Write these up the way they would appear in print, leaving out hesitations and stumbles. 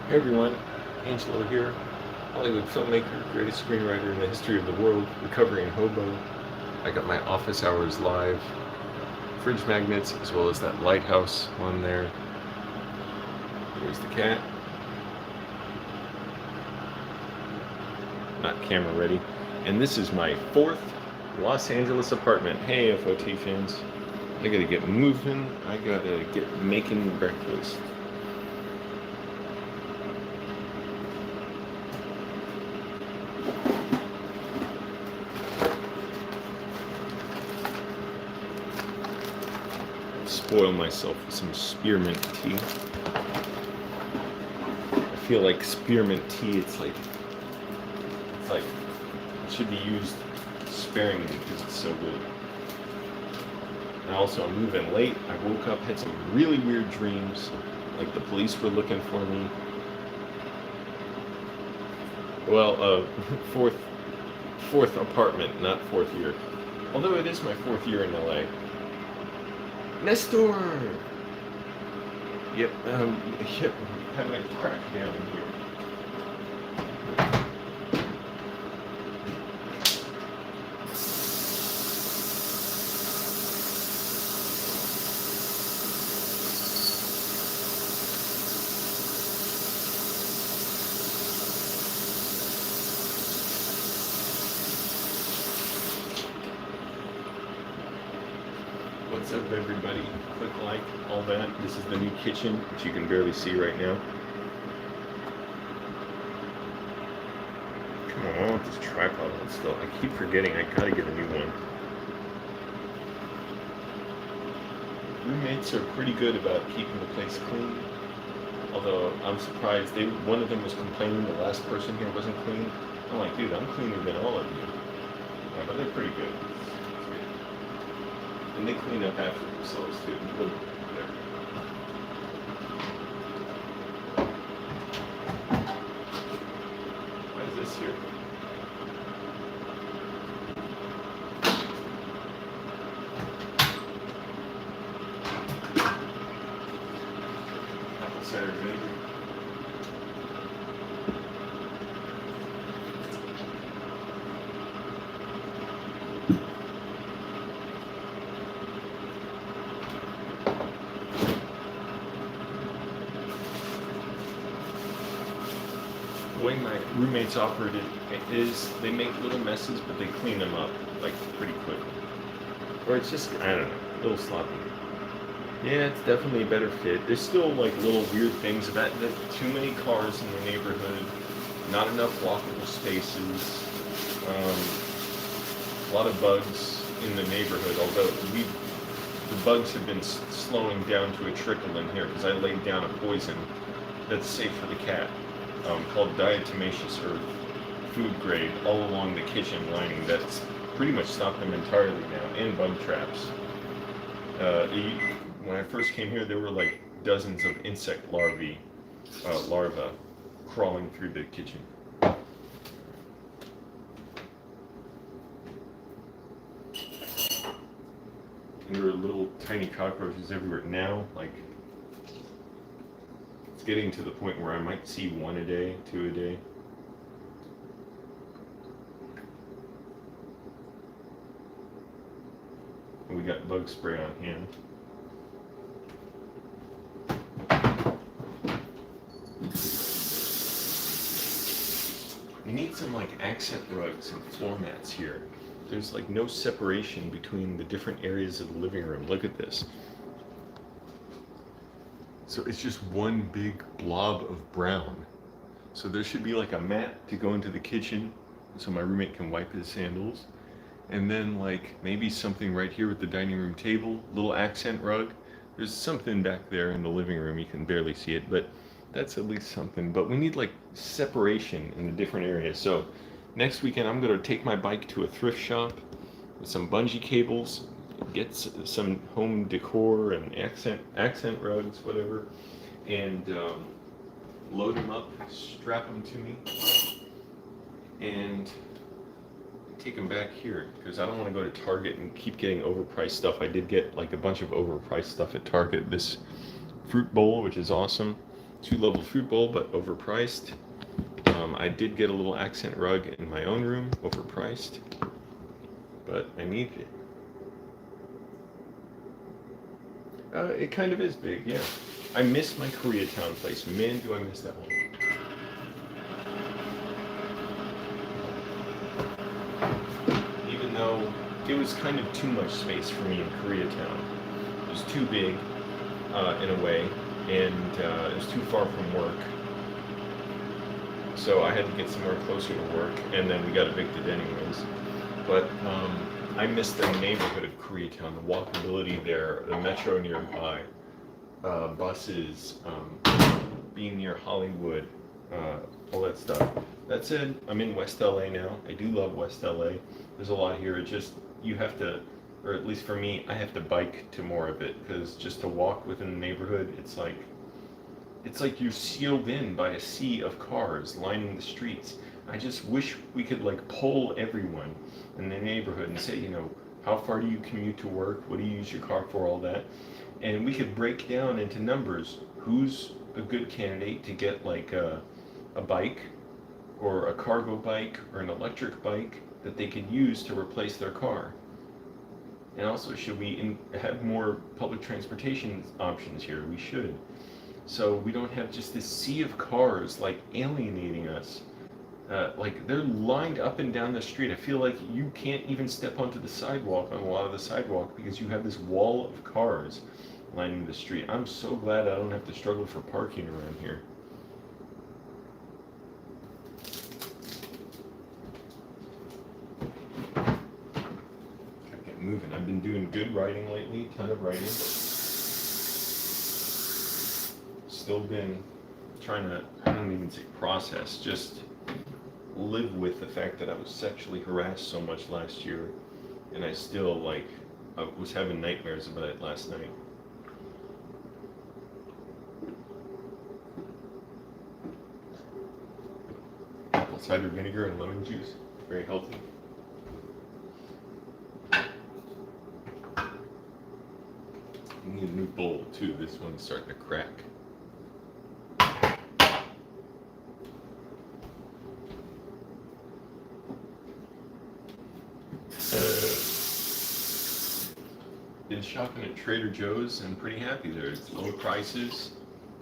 Hey everyone, Angelo here, Hollywood filmmaker, greatest screenwriter in the history of the world, recovering hobo. I got my office hours live, fridge magnets, as well as that lighthouse on there. There's the cat, not camera ready. And this is my fourth Los Angeles apartment. Hey FOT fans, I gotta get moving, I gotta get making breakfast. Spoil myself with some spearmint tea. I feel like spearmint tea, it's like it should be used sparingly because it's so good. And also I'm moving late. I woke up, had some really weird dreams, like the police were looking for me. Well, fourth apartment, not fourth year. Although it is my fourth year in LA. Nestor! Yep, having a crack down here. What's up, everybody? Click like, all that. This is the new kitchen, which you can barely see right now. Come on, I want this tripod on still. I keep forgetting I gotta get a new one. Roommates are pretty good about keeping the place clean. Although I'm surprised, one of them was complaining the last person here wasn't clean. I'm like, dude, I'm cleaner than all of you. Yeah, but they're pretty good. And they clean up after themselves too. But whatever. Why is this here? Apple cider vinegar. The way my roommates operate it is they make little messes, but they clean them up like pretty quick. Or it's just, I don't know, a little sloppy. Yeah, it's definitely a better fit. There's still like little weird things about that. Too many cars in the neighborhood, not enough walkable spaces, a lot of bugs in the neighborhood. Although the bugs have been slowing down to a trickle in here because I laid down a poison that's safe for the cat, called diatomaceous earth, food grade, all along the kitchen lining. That's pretty much stopped them entirely now, and bug traps. When I first came here, there were like dozens of insect larvae crawling through the kitchen. And there were little tiny cockroaches everywhere. Now, like, it's getting to the point where I might see one a day, two a day. And we got bug spray on hand. You need some like accent rugs and floor mats here. There's like no separation between the different areas of the living room. Look at this. So it's just one big blob of brown. So there should be like a mat to go into the kitchen so my roommate can wipe his sandals. And then like maybe something right here with the dining room table, little accent rug. There's something back there in the living room, you can barely see it, but that's at least something. But we need like separation in the different areas. So next weekend I'm gonna take my bike to a thrift shop with some bungee cables, get some home decor and accent rugs, whatever, and load them up, strap them to me, and take them back here because I don't want to go to Target and keep getting overpriced stuff. I did get like a bunch of overpriced stuff at Target. This fruit bowl, which is awesome, 2-level food bowl, but overpriced. I did get a little accent rug in my own room, overpriced, but I need it. It kind of is big, yeah. I miss my Koreatown place. Man, do I miss that one. Even though it was kind of too much space for me in Koreatown. It was too big, in a way, and it was too far from work. So I had to get somewhere closer to work, and then we got evicted anyways. But I miss the neighborhood of Koreatown, the walkability there, the metro nearby, buses, being near Hollywood, all that stuff. That said, I'm in West LA now. I do love West LA. There's a lot here. It just, you have to, or at least for me, I have to bike to more of it, because just to walk within the neighborhood, it's like you're sealed in by a sea of cars lining the streets. I just wish we could like poll everyone in the neighborhood and say, how far do you commute to work? What do you use your car for? All that. And we could break down into numbers. Who's a good candidate to get like a bike or a cargo bike or an electric bike that they could use to replace their car? And also, should we have more public transportation options here? We should. So we don't have just this sea of cars like alienating us. Like they're lined up and down the street. I feel like you can't even step onto the sidewalk on a lot of the sidewalk because you have this wall of cars lining the street. I'm so glad I don't have to struggle for parking around here. Gotta get moving. I've been doing good writing lately, ton of writing. Still been trying to, I don't even say process, just live with the fact that I was sexually harassed so much last year, and I still I was having nightmares about it last night. Apple cider vinegar and lemon juice, very healthy. I need a new bowl too. This one's starting to crack. Been shopping at Trader Joe's and pretty happy there. It's low prices,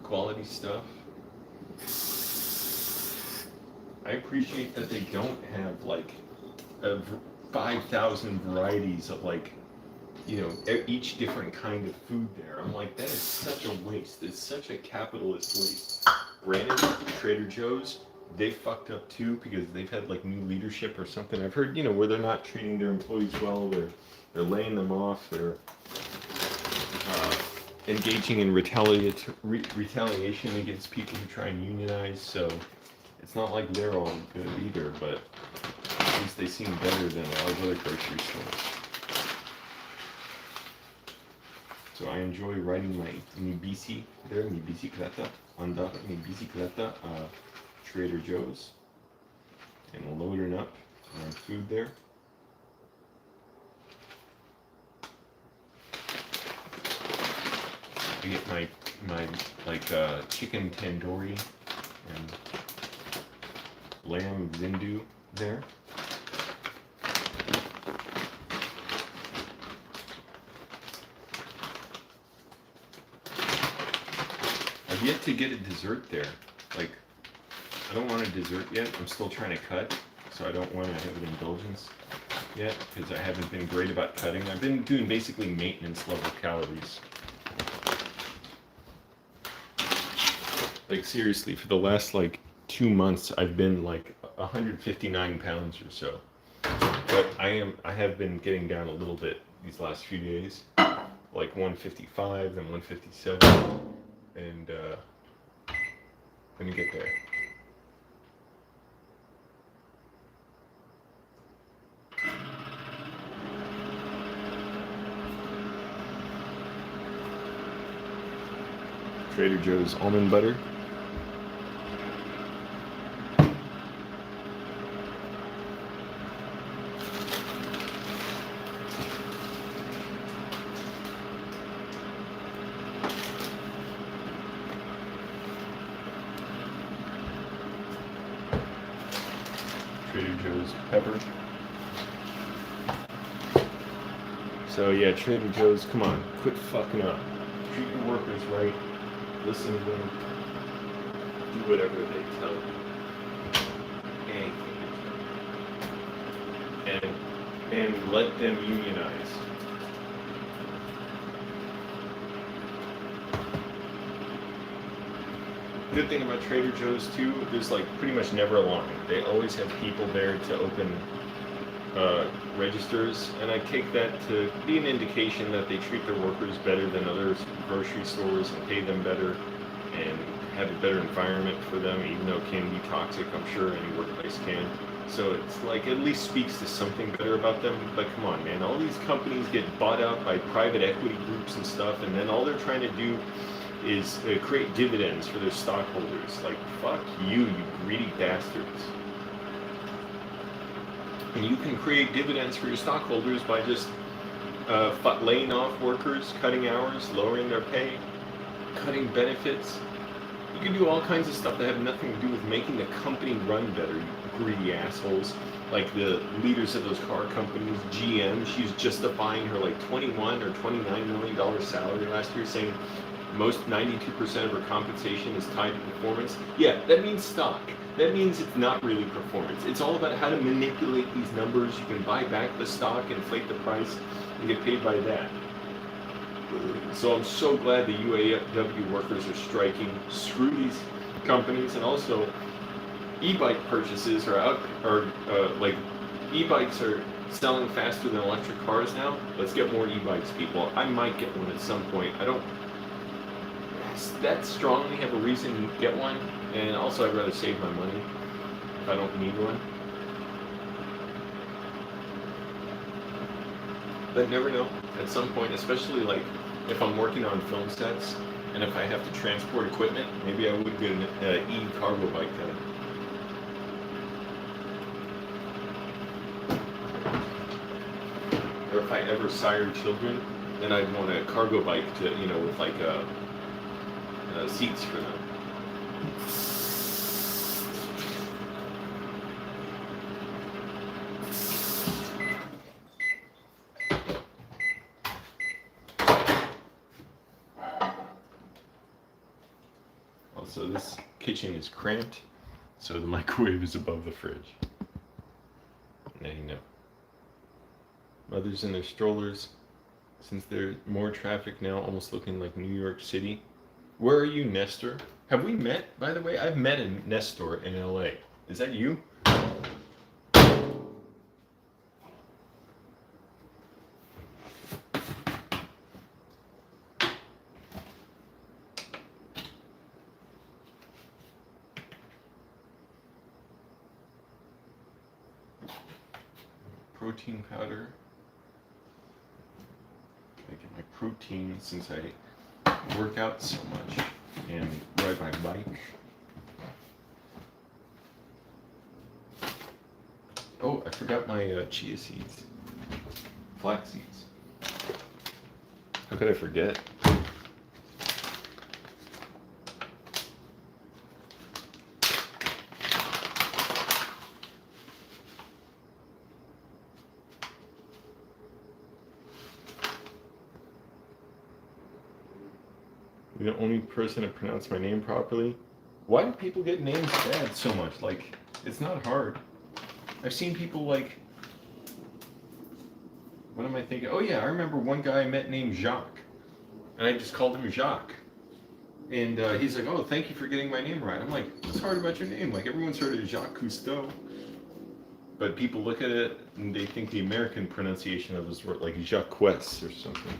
quality stuff. I appreciate that they don't have 5,000 varieties of each different kind of food there. I'm like, that is such a waste. It's such a capitalist waste. Granted, Trader Joe's, they fucked up too because they've had new leadership or something. I've heard, where they're not treating their employees well, they're laying them off, they're engaging in retaliation against people who try and unionize, so it's not like they're all good either, but at least they seem better than a lot of other grocery stores. So I enjoy riding my mi bicicleta, andar mi bicicleta, Trader Joe's, and loading up my food there. I get my chicken tandoori and lamb zindu there. I've yet to get a dessert there. I don't want a dessert yet. I'm still trying to cut, so I don't want to have an indulgence yet because I haven't been great about cutting. I've been doing basically maintenance level calories. Seriously, for the last 2 months, I've been 159 pounds or so. But I have been getting down a little bit these last few days, 155, then 157, and gonna get there. Trader Joe's almond butter. Joe's pepper. So yeah, Trader Joe's, come on, quit fucking up. Treat your workers right. Listen to them. Do whatever they tell you. And let them unionize. Good thing about Trader Joe's too, there's like pretty much never a line. They always have people there to open registers, and I take that to be an indication that they treat their workers better than other grocery stores and pay them better and have a better environment for them, even though it can be toxic, I'm sure any workplace can. So it's like at least speaks to something better about them. But come on, man, all these companies get bought out by private equity groups and stuff, and then all they're trying to do is create dividends for their stockholders. Like, fuck you greedy bastards. And you can create dividends for your stockholders by just laying off workers, cutting hours, lowering their pay, cutting benefits. You can do all kinds of stuff that have nothing to do with making the company run better, you greedy assholes. Like the leaders of those car companies, GM, she's justifying her like $21 or $29 million salary last year, saying most 92% of her compensation is tied to performance. Yeah, that means stock. That means it's not really performance. It's all about how to manipulate these numbers. You can buy back the stock, inflate the price, and get paid by that. So I'm so glad the UAW workers are striking. Screw these companies. And also, e-bike purchases are out, like e-bikes are selling faster than electric cars now. Let's get more e-bikes, people. I might get one at some point. I don't that strongly have a reason to get one, and also I'd rather save my money if I don't need one. But never know, at some point, especially like if I'm working on film sets and if I have to transport equipment, maybe I would get an e-cargo bike then. Or if I ever sire children, then I'd want a cargo bike to, with like seats for them. Also, this kitchen is cramped, so the microwave is above the fridge. Now you know. Mothers in their strollers, since there's more traffic now, almost looking like New York City. Where are you, Nestor? Have we met, by the way? I've met a Nestor in LA. Is that you? Protein powder. I get my protein since I work out so much and ride my bike. Oh, I forgot my chia seeds, flax seeds. How could I forget? You're the only person to pronounce my name properly. Why do people get names bad so much? Like, it's not hard. I've seen people like, what am I thinking? Oh yeah, I remember one guy I met named Jacques, and I just called him Jacques. And he's like, oh, thank you for getting my name right. I'm like, what's hard about your name? Like, everyone's heard of Jacques Cousteau. But people look at it and they think the American pronunciation of his word, like Jacques or something.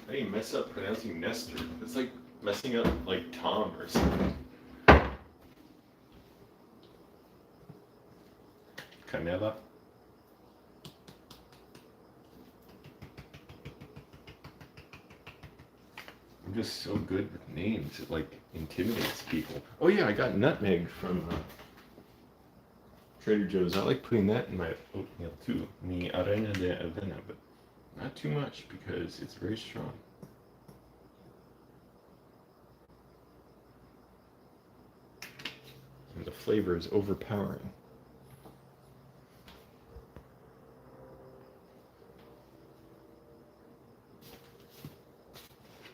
How do you mess up pronouncing Nestor? It's like messing up like Tom or something. Canela. I'm just so good with names. It like intimidates people. Oh yeah, I got nutmeg from Trader Joe's. I like putting that in my oatmeal too. Mi arena de avena, but not too much because it's very strong. and the flavor is overpowering.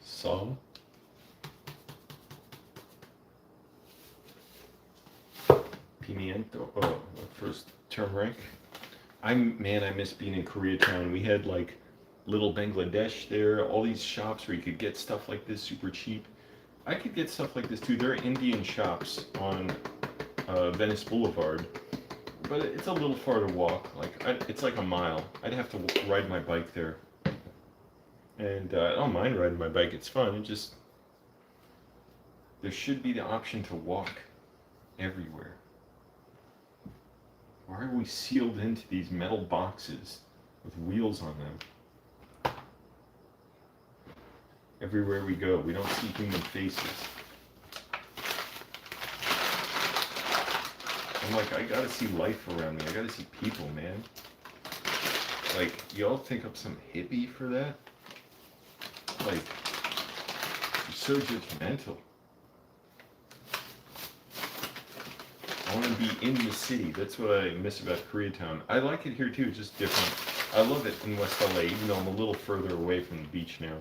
Sal. Pimiento. Oh, first turmeric. I miss being in Koreatown. We had like little Bangladesh there, all these shops where you could get stuff like this super cheap. I could get stuff like this too. There are Indian shops on Venice Boulevard, but it's a little far to walk. It's like a mile. I'd have to ride my bike there, and I don't mind riding my bike. It's fun. There should be the option to walk everywhere. Why are we sealed into these metal boxes with wheels on them? Everywhere we go, we don't see human faces. I'm like, I gotta see life around me. I gotta see people, man. Like, y'all think I'm some hippie for that? Like, you're so judgmental. I want to be in the city. That's what I miss about Koreatown. I like it here too, it's just different. I love it in West LA, even though I'm a little further away from the beach now.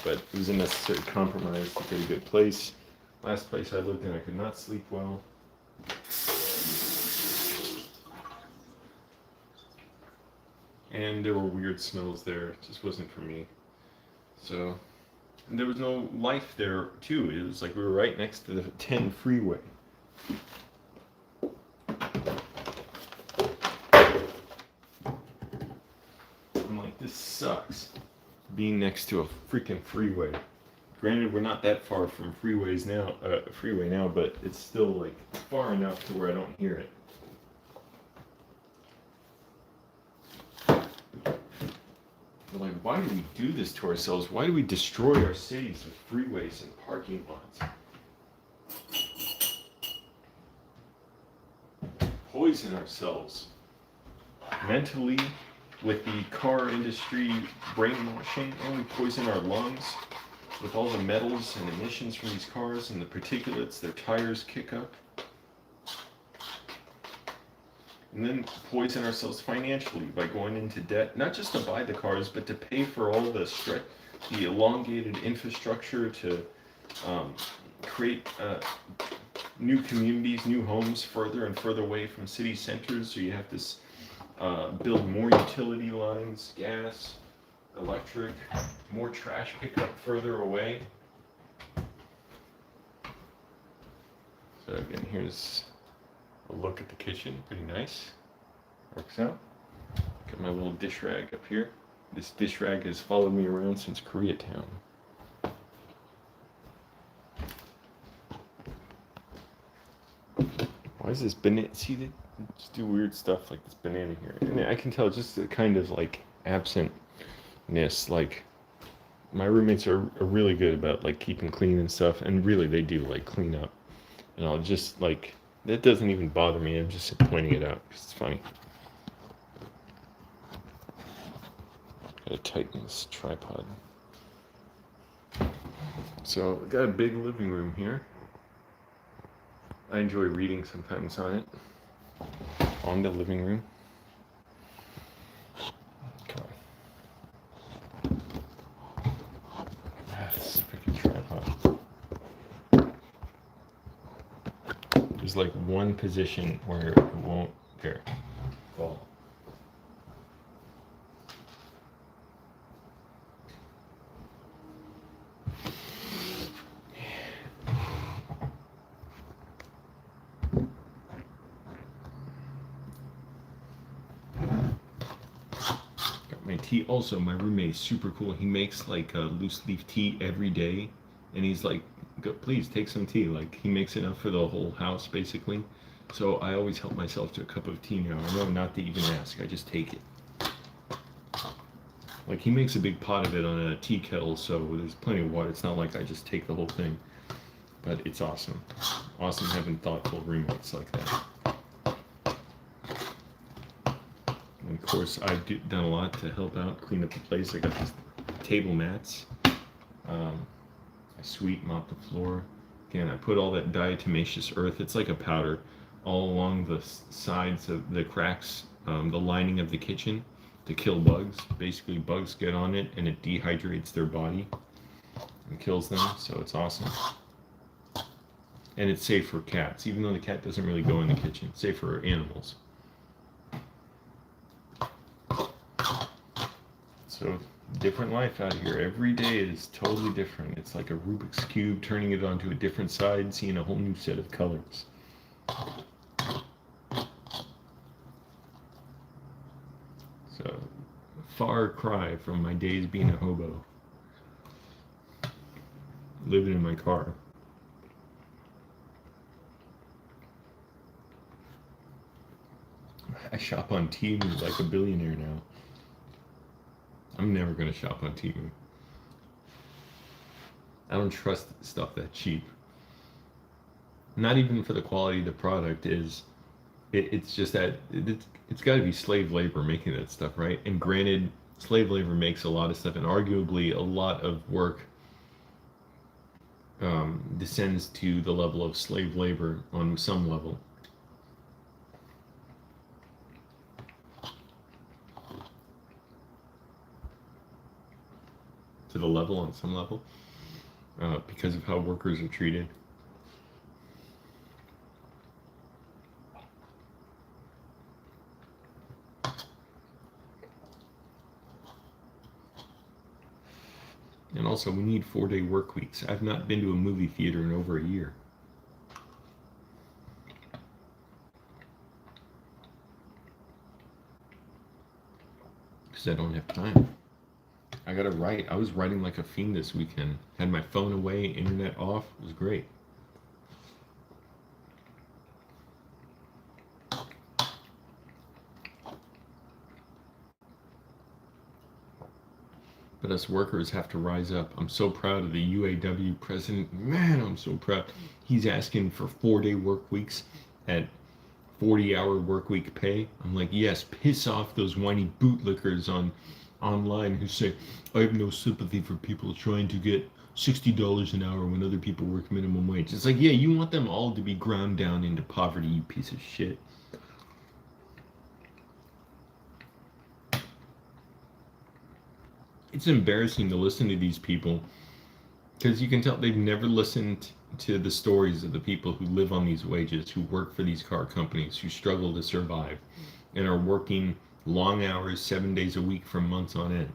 But it was a necessary compromise to get a good place. Last place I lived in, I could not sleep well. And there were weird smells there. It just wasn't for me. So, and there was no life there too. It was like we were right next to the 10 freeway. I'm like, this sucks. Being next to a freaking freeway. Granted, we're not that far from freeway now, but it's still like far enough to where I don't hear it. We're like, why do we do this to ourselves? Why do we destroy our cities with freeways and parking lots? Poison ourselves mentally with the car industry brainwashing, and we poison our lungs with all the metals and emissions from these cars and the particulates their tires kick up. And then poison ourselves financially by going into debt, not just to buy the cars, but to pay for all the elongated infrastructure to create new communities, new homes further and further away from city centers. So you have to build more utility lines, gas, electric, more trash pickup further away. So again, here's a look at the kitchen. Pretty nice. Works out. Got my little dish rag up here. This dish rag has followed me around since Koreatown. Why is this banana? See, they just do weird stuff like this banana here. And I can tell just the kind of like absentness. Like, my roommates are really good about like keeping clean and stuff. And really, they do like clean up. And I'll just like, that doesn't even bother me. I'm just pointing it out because it's funny. Gotta tighten this tripod. So, got a big living room here. I enjoy reading sometimes on it. On the living room. Okay. This freaking tripod. There's like one position where it won't fall. Got my tea. Also, my roommate is super cool. He makes like a loose leaf tea every day, and he's like, please take some tea. Like, he makes enough for the whole house basically. So I always help myself to a cup of tea now. I know not to even ask, I just take it. Like, he makes a big pot of it on a tea kettle, so there's plenty of water. It's not like I just take the whole thing. But it's awesome. Awesome having thoughtful roommates like that. And of course, I've done a lot to help out, clean up the place. I got these table mats. I sweep, mop the floor, Again, I put all that diatomaceous earth, it's like a powder, all along the sides of the cracks, the lining of the kitchen to kill bugs. Basically, bugs get on it and it dehydrates their body and kills them, so it's awesome. And it's safe for cats, even though the cat doesn't really go in the kitchen. It's safe for animals. So, different life out here. Every day is totally different. It's like a Rubik's Cube, turning it onto a different side, seeing a whole new set of colors. So, far cry from my days being a hobo. Living in my car. I shop on Temu like a billionaire now. I'm never going to shop on Temu. I don't trust stuff that cheap. Not even for the quality of the product. It's just that it's got to be slave labor making that stuff, right? And granted, slave labor makes a lot of stuff, and arguably a lot of work descends to the level of slave labor on some level. To the level on some level, because of how workers are treated. And also, we need 4-day work weeks. I've not been to a movie theater in over a year. Because I don't have time. I gotta write. I was writing like a fiend this weekend. Had my phone away, internet off. It was great. But us workers have to rise up. I'm so proud of the UAW president. Man, I'm so proud. He's asking for 4-day work weeks at 40-hour work week pay. I'm like, yes, piss off those whiny bootlickers online who say, I have no sympathy for people trying to get $60 an hour when other people work minimum wage. It's like, yeah, you want them all to be ground down into poverty, you piece of shit. It's embarrassing to listen to these people because you can tell they've never listened to the stories of the people who live on these wages, who work for these car companies, who struggle to survive and are working long hours, 7 days a week for months on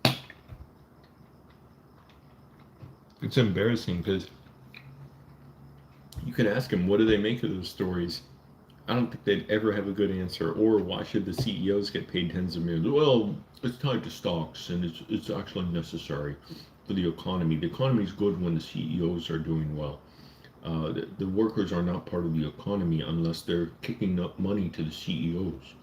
end. It's embarrassing because you could ask them, what do they make of those stories? I don't think they'd ever have a good answer. Or why should the CEOs get paid tens of millions? Well, it's tied to stocks and it's actually necessary for the economy. The economy is good when the CEOs are doing well. The workers are not part of the economy unless they're kicking up money to the CEOs.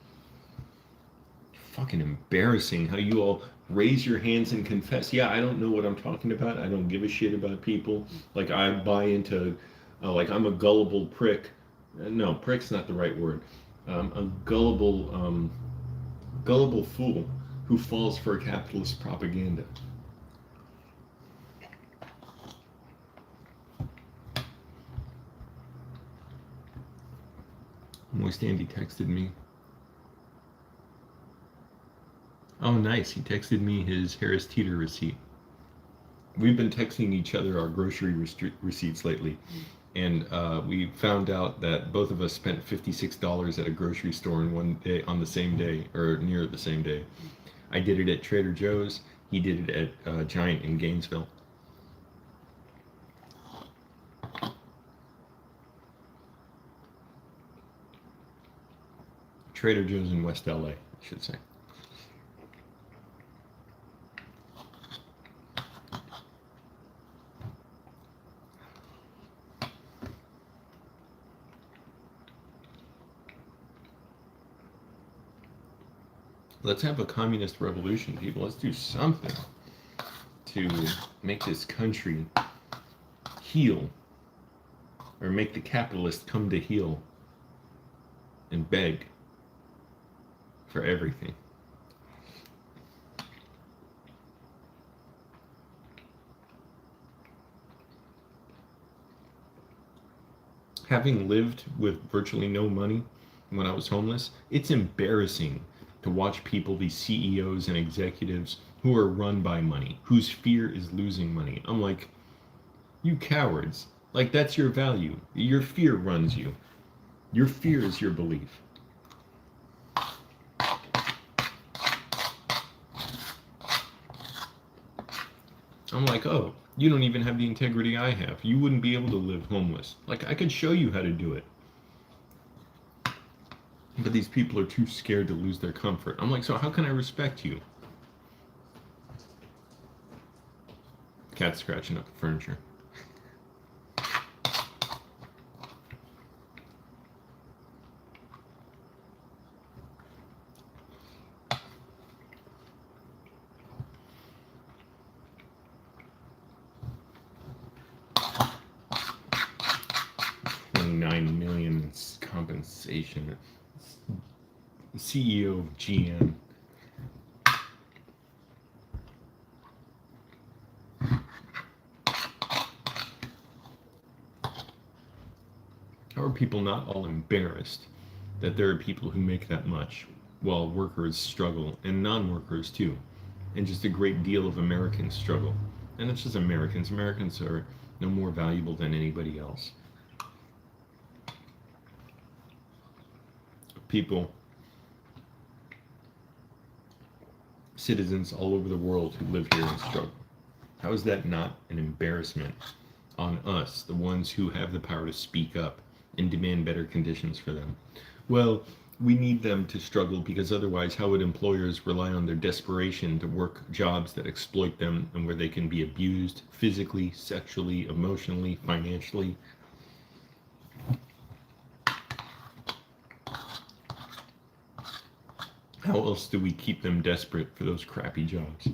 Fucking embarrassing how you all raise your hands and confess. Yeah, I don't know what I'm talking about. I don't give a shit about people. Like, I buy into, like, I'm a gullible prick. No, prick's not the right word. A gullible fool who falls for capitalist propaganda. Moist Andy texted me. Oh, nice. He texted me his Harris Teeter receipt. We've been texting each other our grocery receipts lately. And we found out that both of us spent $56 at a grocery store in one day, on the same day, or near the same day. I did it at Trader Joe's. He did it at Giant in Gainesville. Trader Joe's in West LA, I should say. Let's have a communist revolution, people. Let's do something to make this country heal, or make the capitalist come to heel and beg for everything. Having lived with virtually no money when I was homeless, it's embarrassing to watch people, these CEOs and executives who are run by money, whose fear is losing money. I'm like, you cowards. Like, that's your value. Your fear runs you. Your fear is your belief. I'm like, oh, you don't even have the integrity I have. You wouldn't be able to live homeless. Like, I could show you how to do it. But these people are too scared to lose their comfort. I'm like, so how can I respect you? Cat scratching up the furniture. $29 million compensation. CEO of GM. How are people not all embarrassed that there are people who make that much while workers struggle, and non-workers too, and just a great deal of Americans struggle? And it's just Americans. Americans are no more valuable than anybody else. People, citizens all over the world who live here and struggle. How is that not an embarrassment on us, the ones who have the power to speak up and demand better conditions for them? Well, we need them to struggle because otherwise, how would employers rely on their desperation to work jobs that exploit them and where they can be abused physically, sexually, emotionally, financially? How else do we keep them desperate for those crappy jobs?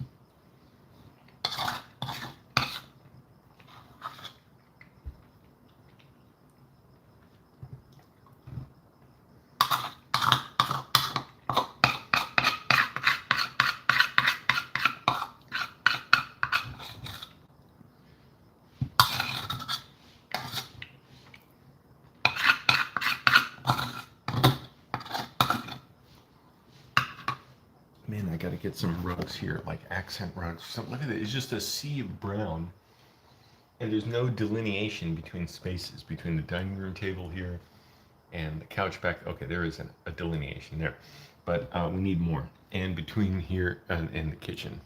Man, I gotta get some rugs here, like accent rugs. Something. Look at it. It's just a sea of brown. And there's no delineation between spaces, between the dining room table here and the couch back. Okay, there is a delineation there. But we need more. And between here and the kitchen.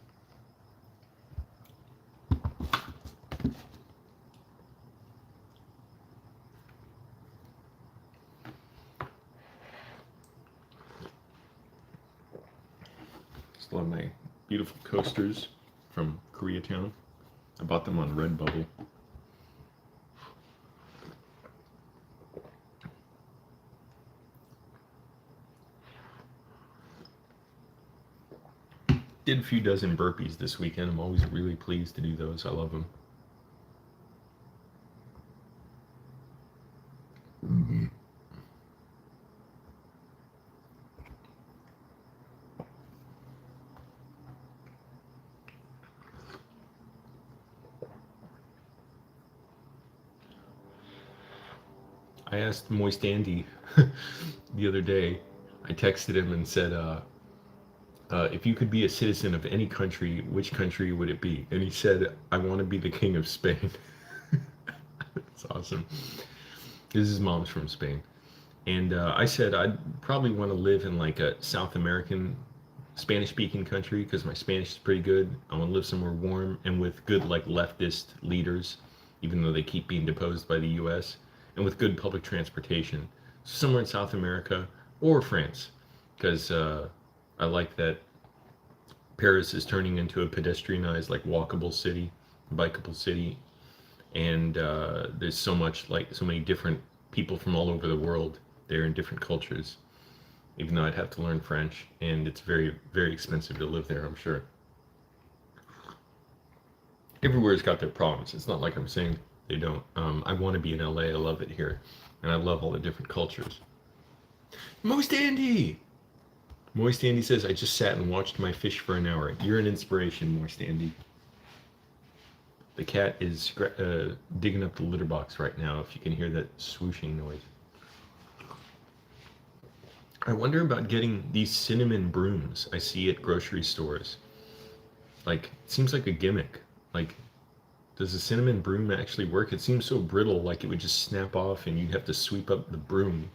Still have my beautiful coasters from Koreatown. I bought them on Redbubble. Did a few dozen burpees this weekend. I'm always really pleased to do those. I love them. Mm-hmm. I asked Moist Andy the other day. I texted him and said, if you could be a citizen of any country, which country would it be? And he said, I want to be the king of Spain. That's awesome. His mom's from Spain. And I said, I'd probably want to live in like a South American Spanish-speaking country because my Spanish is pretty good. I want to live somewhere warm and with good like leftist leaders, even though they keep being deposed by the U.S., and with good public transportation. Somewhere in South America or France, because I like that Paris is turning into a pedestrianized, like walkable city, bikeable city, and there's so many different people from all over the world there in different cultures. Even though I'd have to learn French, and it's very, very expensive to live there, I'm sure. Everywhere's got their problems. It's not like I'm saying they don't. I want to be in LA. I love it here, and I love all the different cultures. Moist Andy! Moist Andy says, I just sat and watched my fish for an hour. You're an inspiration, Moist Andy. The cat is digging up the litter box right now, if you can hear that swooshing noise. I wonder about getting these cinnamon brooms I see at grocery stores. Like, it seems like a gimmick. Like, does the cinnamon broom actually work? It seems so brittle, like it would just snap off and you'd have to sweep up the broom.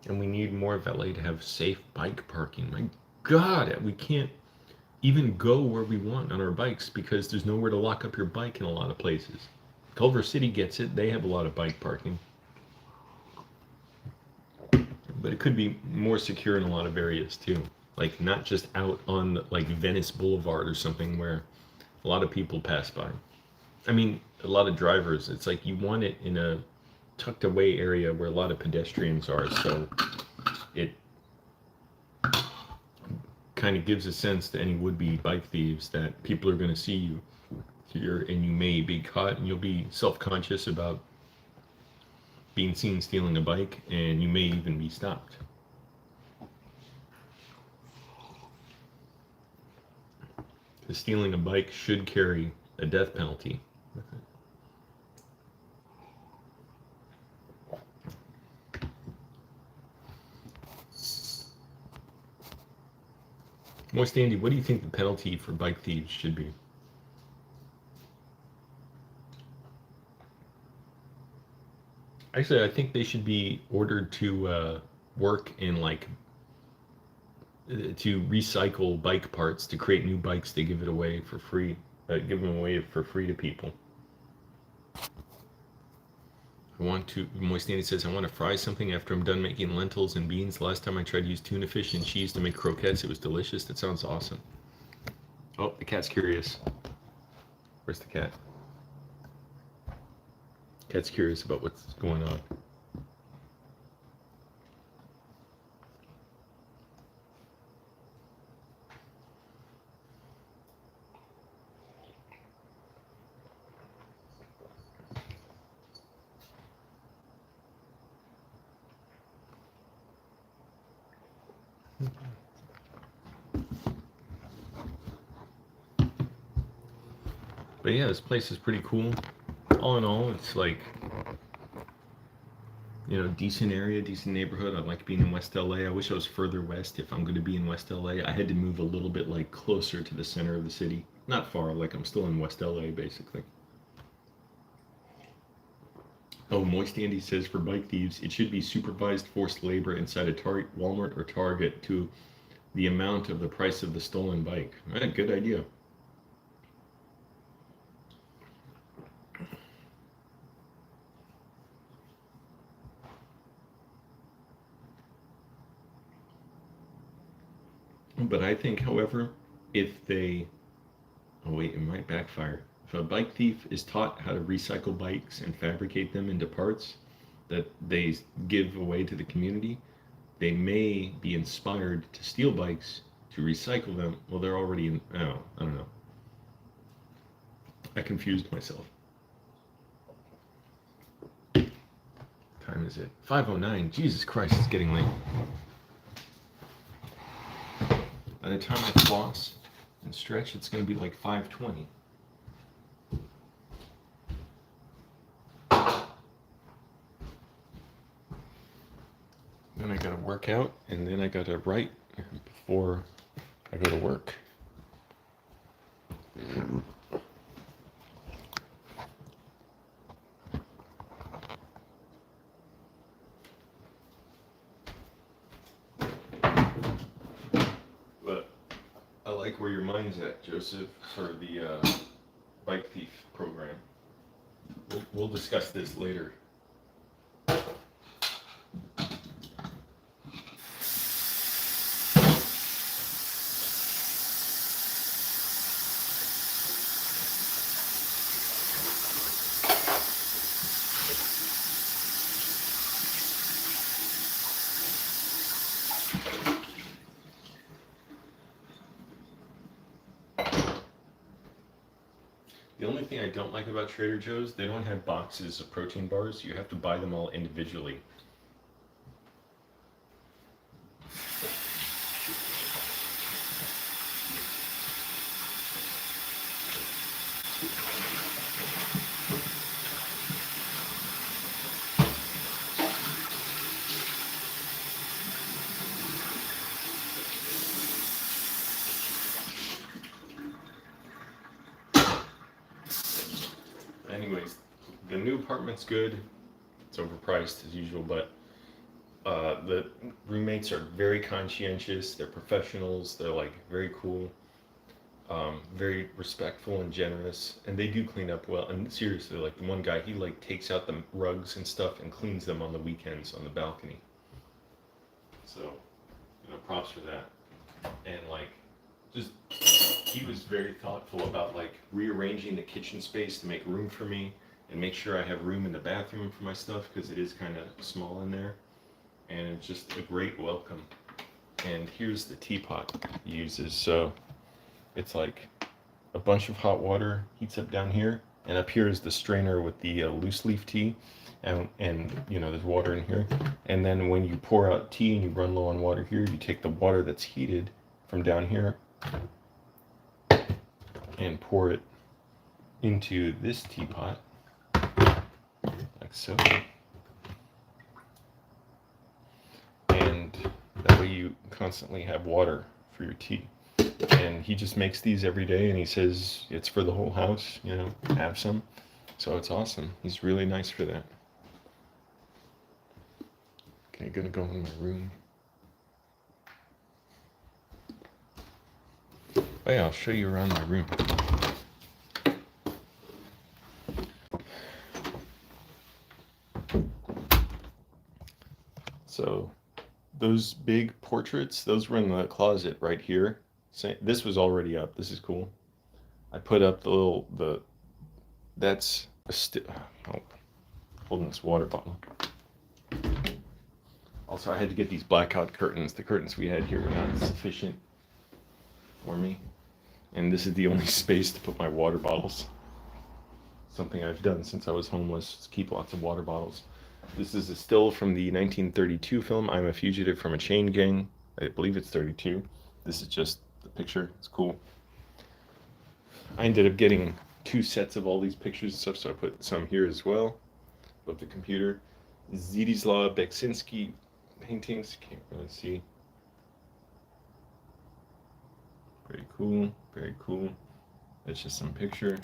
And we need more of LA to have safe bike parking. My God, we can't even go where we want on our bikes because there's nowhere to lock up your bike in a lot of places. Culver City gets it. They have a lot of bike parking. But it could be more secure in a lot of areas too. Like not just out on like Venice Boulevard or something where a lot of people pass by. I mean, a lot of drivers, it's like you want it in a tucked away area where a lot of pedestrians are, so it kind of gives a sense to any would-be bike thieves that people are going to see you here and you may be caught and you'll be self-conscious about being seen stealing a bike and you may even be stopped. Because stealing a bike should carry a death penalty with it. Moist Andy, what do you think the penalty for bike thieves should be? Actually, I think they should be ordered to work in like to recycle bike parts to create new bikes to give it away for free, give them away for free to people. Moist Andy says, I want to fry something after I'm done making lentils and beans. Last time I tried to use tuna fish and cheese to make croquettes. It was delicious. That sounds awesome. Oh, the cat's curious. Where's the cat? Cat's curious about what's going on. But yeah, this place is pretty cool. All in all, it's like, you know, decent area, decent neighborhood. I like being in West LA. I wish I was further west if I'm going to be in West LA. I had to move a little bit like closer to the center of the city. Not far, like I'm still in West LA basically. Oh, Moist Andy says for bike thieves, it should be supervised forced labor inside a Walmart or Target to the amount of the price of the stolen bike. Good idea. But I think, however, if they, oh wait, it might backfire. If a bike thief is taught how to recycle bikes and fabricate them into parts that they give away to the community, they may be inspired to steal bikes to recycle them. Well, they're already in, oh, I don't know. I confused myself. Time is it? 5:09. Jesus Christ, it's getting late. By the time I floss and stretch, it's going to be like 5:20. Then I got to work out, and then I got to write before I go to work. But I like where your mind's at, Joseph, for the bike thief program. We'll discuss this later. The only thing I don't like about Trader Joe's, they don't have boxes of protein bars. You have to buy them all individually. Anyways, the new apartment's good. It's overpriced as usual, but the roommates are very conscientious. They're professionals. They're like very cool, very respectful and generous, and they do clean up well. And seriously, like the one guy, he like takes out the rugs and stuff and cleans them on the weekends on the balcony. So, props for that. And like, just he was very thoughtful about like rearranging the kitchen space to make room for me and make sure I have room in the bathroom for my stuff because it is kind of small in there. And it's just a great welcome. And here's the teapot he uses. So it's like a bunch of hot water heats up down here, and up here is the strainer with the loose leaf tea, and there's water in here. And then when you pour out tea and you run low on water here, you take the water that's heated from down here and pour it into this teapot, like so. And that way you constantly have water for your tea. And he just makes these every day, and he says it's for the whole house, have some. So it's awesome. He's really nice for that. Okay, gonna go in my room. Oh yeah, I'll show you around my room. So those big portraits, those were in the closet right here. This was already up. This is cool. I put up that's holding this water bottle. Also, I had to get these blackout curtains. The curtains we had here were not sufficient for me. And this is the only space to put my water bottles. Something I've done since I was homeless is keep lots of water bottles. This is a still from the 1932 film, I'm a Fugitive from a Chain Gang. I believe it's 32. This is just the picture. It's cool. I ended up getting 2 sets of all these pictures and stuff, so I put some here as well above the computer. Zdzislaw Beksinski paintings. Can't really see. Very cool. Very cool. That's just some picture.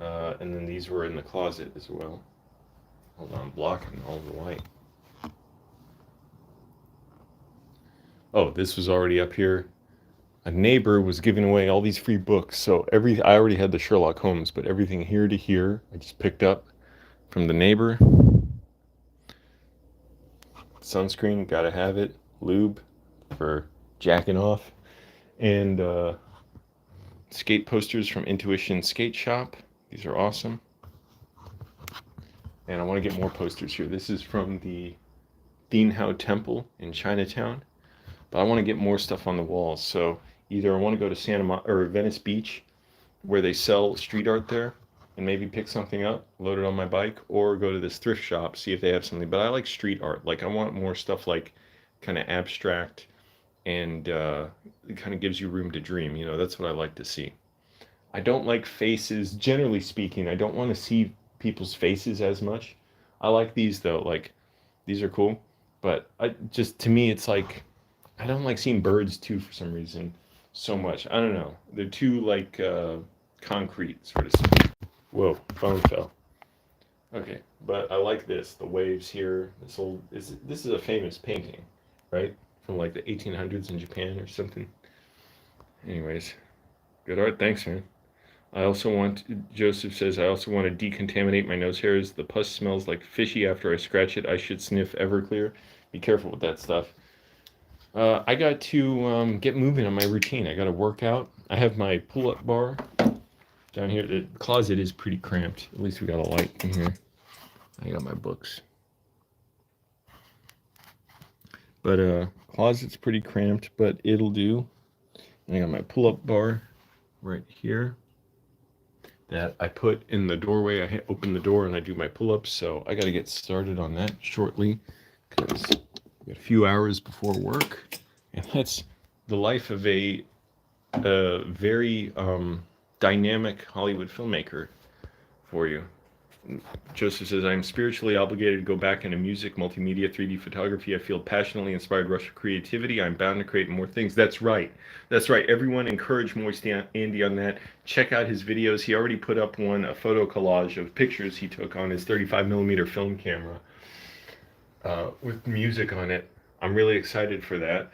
And then these were in the closet as well. Hold on, blocking all the light. Oh, this was already up here. A neighbor was giving away all these free books, so I already had the Sherlock Holmes, but everything here to here I just picked up from the neighbor. Sunscreen, gotta have it. Lube for jacking off. And skate posters from Intuition Skate Shop. These are awesome. And I want to get more posters here. This is from the Dien Hao Temple in Chinatown. But I want to get more stuff on the walls. So either I want to go to Venice Beach, where they sell street art there, and maybe pick something up, load it on my bike, or go to this thrift shop, see if they have something. But I like street art. Like I want more stuff like kind of abstract, and it kind of gives you room to dream. That's what I like to see. I don't like faces, generally speaking. I don't want to see people's faces as much. I like these though. Like these are cool, but to me it's like I don't like seeing birds too for some reason so much. I don't know. They're too like concrete, sort of speak. Whoa, phone fell. Okay, but I like this. The waves here. This is a famous painting, right? From like the 1800s in Japan or something. Anyways, good art. Thanks, man. Joseph says, I also want to decontaminate my nose hairs. The pus smells like fishy after I scratch it. I should sniff Everclear. Be careful with that stuff. I got to get moving on my routine. I got to work out. I have my pull-up bar down here. The closet is pretty cramped. At least we got a light in here. I got my books. But closet's pretty cramped, but it'll do. And I got my pull-up bar right here. that I put in the doorway. I open the door and I do my pull-ups, so I got to get started on that shortly because we got a few hours before work, and that's the life of a very dynamic Hollywood filmmaker for you. Joseph says, I'm spiritually obligated to go back into music, multimedia, 3D photography. I feel passionately inspired rush of creativity. I'm bound to create more things. That's right. That's right. Everyone encourage Moist Andy on that. Check out his videos. He already put up a photo collage of pictures he took on his 35mm film camera with music on it. I'm really excited for that.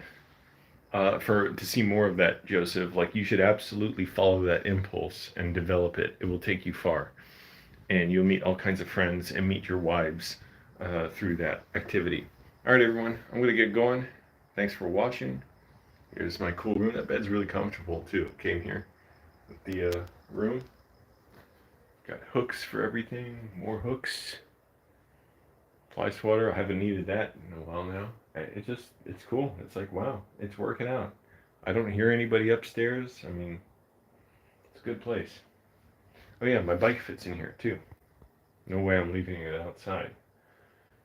To see more of that, Joseph. Like, you should absolutely follow that impulse and develop it. It will take you far. And you'll meet all kinds of friends and meet your wives through that activity. All right, everyone, I'm going to get going. Thanks for watching. Here's my cool room. That bed's really comfortable, too. Came here with the room. Got hooks for everything, more hooks. Fly swatter, I haven't needed that in a while now. It's cool. It's like, wow, it's working out. I don't hear anybody upstairs. I mean, it's a good place. Oh yeah, my bike fits in here too. No way I'm leaving it outside.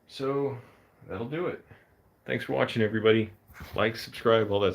So that'll do it. Thanks for watching, everybody. Like, subscribe, all that stuff.